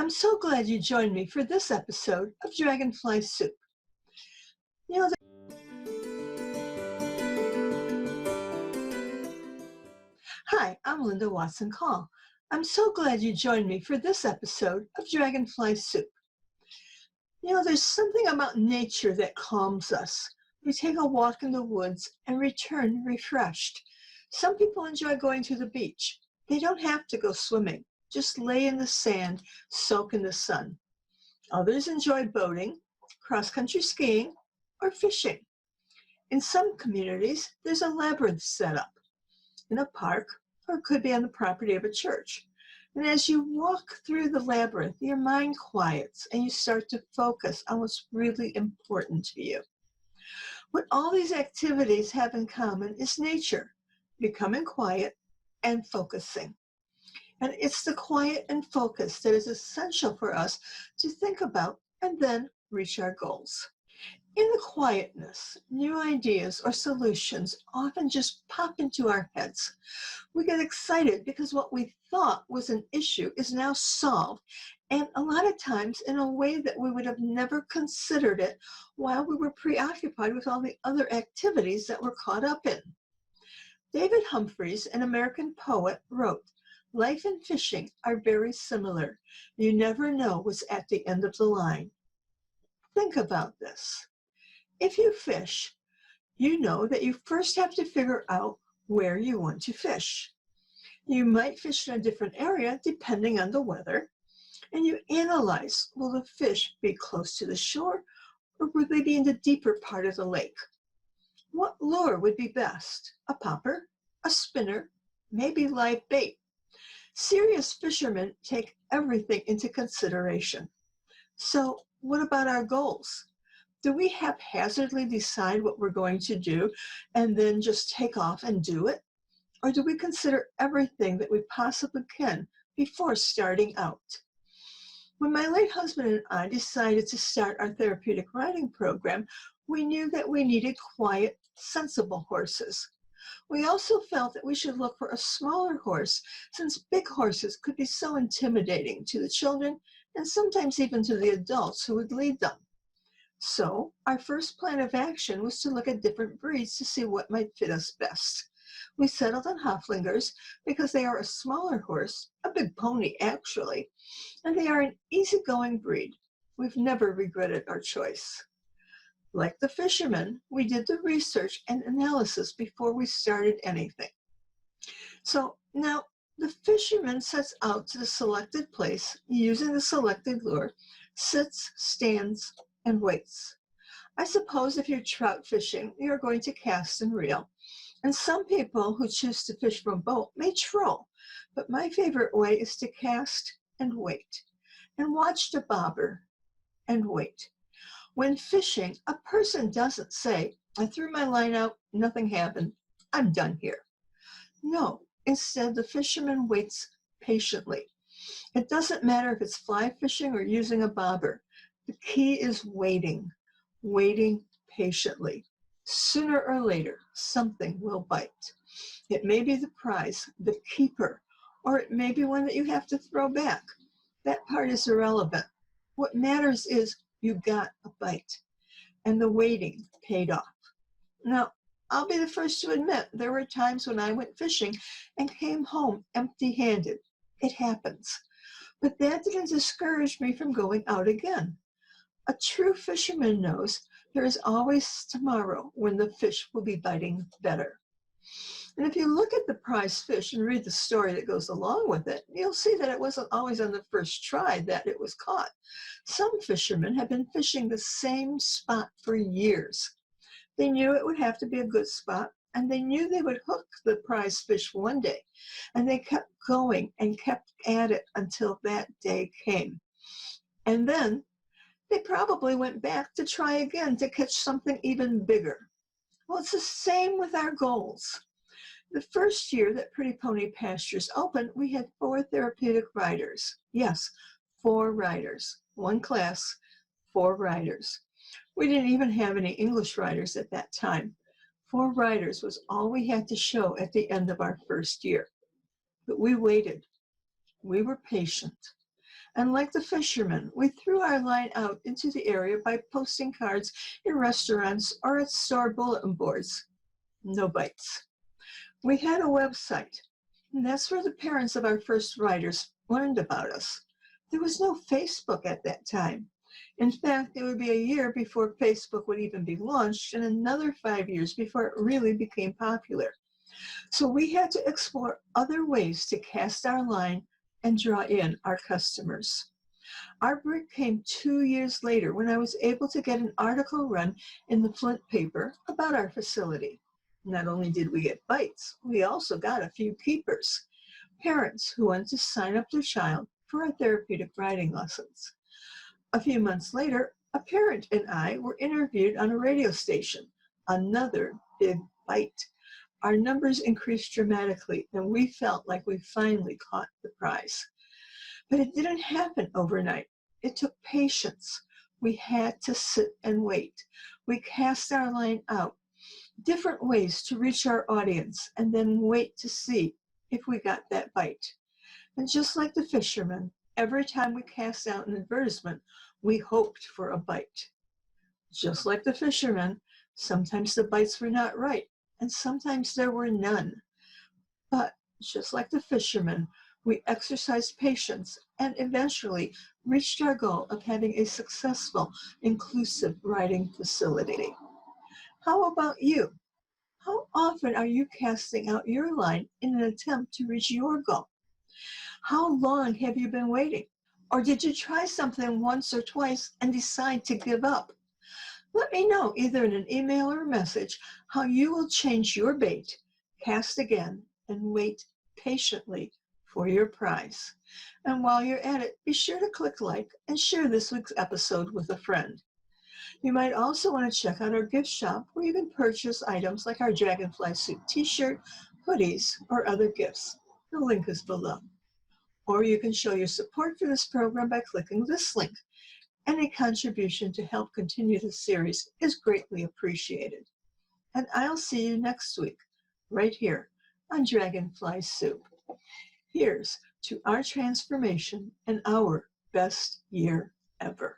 I'm so glad you joined me for this episode of Dragonfly Soup. You know, Hi, I'm Linda Watson-Call. I'm so glad you joined me for this episode of Dragonfly Soup. You know, there's something about nature that calms us. We take a walk in the woods and return refreshed. Some people enjoy going to the beach. They don't have to go swimming. Just lay in the sand, soak in the sun. Others enjoy boating, cross-country skiing, or fishing. In some communities, there's a labyrinth set up in a park, or it could be on the property of a church. And as you walk through the labyrinth, your mind quiets and you start to focus on what's really important to you. What all these activities have in common is nature, becoming quiet and focusing. And it's the quiet and focus that is essential for us to think about and then reach our goals. In the quietness, new ideas or solutions often just pop into our heads. We get excited because what we thought was an issue is now solved, and a lot of times in a way that we would have never considered it while we were preoccupied with all the other activities that we're caught up in. David Humphreys, an American poet, wrote, "Life and fishing are very similar. You never know what's at the end of the line." Think about this. If you fish, you know that you first have to figure out where you want to fish. You might fish in a different area depending on the weather, and you analyze, will the fish be close to the shore or will they be in the deeper part of the lake? What lure would be best? A popper, a spinner, maybe live bait? Serious fishermen take everything into consideration. So what about our goals? Do we haphazardly decide what we're going to do and then just take off and do it? Or do we consider everything that we possibly can before starting out? When my late husband and I decided to start our therapeutic riding program, we knew that we needed quiet, sensible horses. We also felt that we should look for a smaller horse, since big horses could be so intimidating to the children and sometimes even to the adults who would lead them. So our first plan of action was to look at different breeds to see what might fit us best. We settled on Haflingers because they are a smaller horse, a big pony actually, and they are an easygoing breed. We've never regretted our choice. Like the fishermen, we did the research and analysis before we started anything. So now the fisherman sets out to the selected place using the selected lure, sits, stands, and waits. I suppose if you're trout fishing, you're going to cast and reel. And some people who choose to fish from a boat may troll, but my favorite way is to cast and wait, and watch the bobber and wait. When fishing, a person doesn't say, "I threw my line out, nothing happened, I'm done here." No, instead the fisherman waits patiently. It doesn't matter if it's fly fishing or using a bobber. The key is waiting, waiting patiently. Sooner or later, something will bite. It may be the prize, the keeper, or it may be one that you have to throw back. That part is irrelevant. What matters is you got a bite, and the waiting paid off. Now, I'll be the first to admit there were times when I went fishing and came home empty-handed. It happens. But that didn't discourage me from going out again. A true fisherman knows there is always tomorrow when the fish will be biting better. And if you look at the prize fish and read the story that goes along with it, you'll see that it wasn't always on the first try that it was caught. Some fishermen have been fishing the same spot for years. They knew it would have to be a good spot, and they knew they would hook the prize fish one day. And they kept going and kept at it until that day came. And then they probably went back to try again to catch something even bigger. Well, it's the same with our goals. The first year that Pretty Pony Pastures opened, we had 4 therapeutic riders. Yes, 4 riders. 1 class, 4 riders. We didn't even have any English riders at that time. 4 riders was all we had to show at the end of our first year. But we waited. We were patient. And like the fishermen, we threw our line out into the area by posting cards in restaurants or at store bulletin boards. No bites. We had a website, and that's where the parents of our first riders learned about us. There was no Facebook at that time. In fact, it would be a year before Facebook would even be launched and another 5 years before it really became popular. So we had to explore other ways to cast our line and draw in our customers. Our break came 2 years later when I was able to get an article run in the Flint paper about our facility. Not only did we get bites, we also got a few keepers, parents who wanted to sign up their child for our therapeutic riding lessons. A few months later, a parent and I were interviewed on a radio station. Another big bite. Our numbers increased dramatically, and we felt like we finally caught the prize. But it didn't happen overnight. It took patience. We had to sit and wait. We cast our line out, different ways to reach our audience, and then wait to see if we got that bite. And just like the fishermen, every time we cast out an advertisement, we hoped for a bite. Just like the fishermen, sometimes the bites were not right, and sometimes there were none. But just like the fishermen, we exercised patience and eventually reached our goal of having a successful, inclusive riding facility. How about you? How often are you casting out your line in an attempt to reach your goal? How long have you been waiting? Or did you try something once or twice and decide to give up? Let me know either in an email or a message how you will change your bait, cast again, and wait patiently for your prize. And while you're at it, be sure to click like and share this week's episode with a friend. You might also want to check out our gift shop where you can purchase items like our Dragonfly Soup t-shirt, hoodies, or other gifts. The link is below. Or you can show your support for this program by clicking this link. Any contribution to help continue the series is greatly appreciated. And I'll see you next week, right here on Dragonfly Soup. Here's to our transformation and our best year ever.